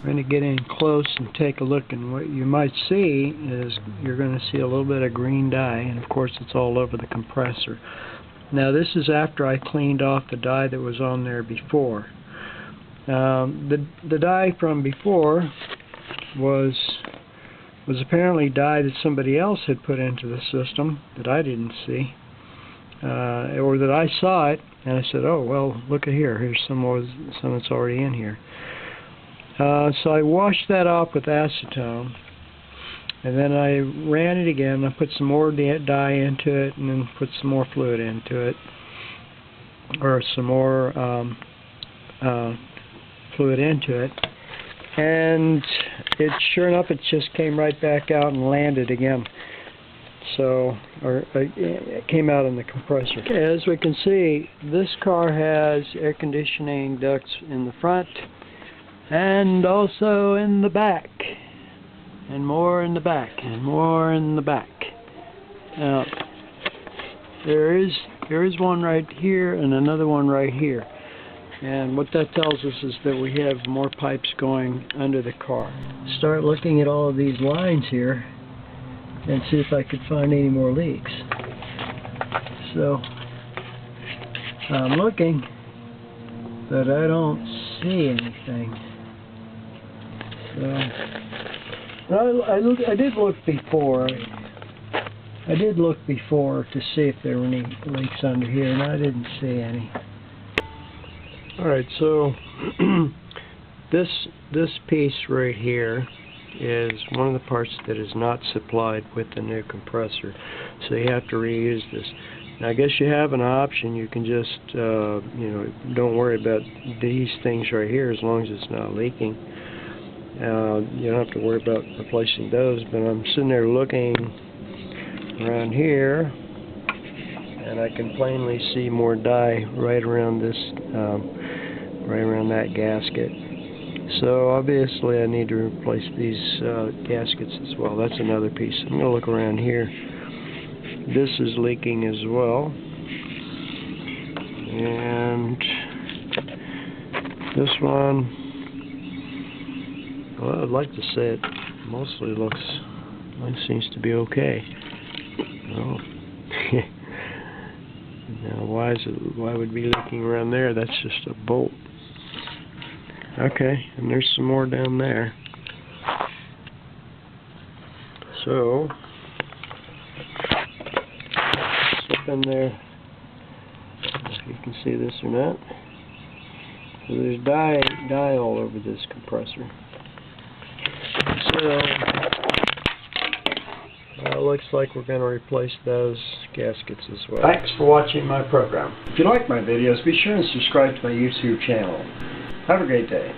I'm going to get in close and take a look, and what you might see is you're going to see a little bit of green dye, and of course it's all over the compressor. Now this is after I cleaned off the dye that was on there before. The dye from before was apparently dye that somebody else had put into the system that I didn't see, or that I saw it and I said, oh well, look at here, here's some that's already in here. So I washed that off with acetone, and then I ran it again. I put some more dye into it, and then put some more fluid into it, or some more fluid into it, and sure enough, it just came right back out and landed again. So, it came out in the compressor. Okay, as we can see, this car has air conditioning ducts in the front and also in the back, and more in the back, and more in the back. Now, there is one right here and another one right here, and what that tells us is that we have more pipes going under the car. Start looking at all of these lines here and see if I could find any more leaks. So I'm looking, but I don't see anything. So I did look before. I did look before to see if there were any leaks under here, and I didn't see any. Alright, so this piece right here is one of the parts that is not supplied with the new compressor, so you have to reuse this. Now, I guess you have an option. You can just you know, don't worry about these things right here as long as it's not leaking. You don't have to worry about replacing those, but I'm sitting there looking around here, and I can plainly see more dye right around this, right around that gasket. So obviously I need to replace these gaskets as well. That's another piece. I'm going to look around here. This is leaking as well, and this one, well, I'd like to say it mostly mine seems to be okay. Oh. Now why would it be leaking around there? That's just a bolt. Okay, and there's some more down there. So slip in there, if you can see this or not. So there's dye all over this compressor. So it looks like we're going to replace those gaskets as well. Thanks for watching my program. If you like my videos, be sure and subscribe to my YouTube channel. Have a great day.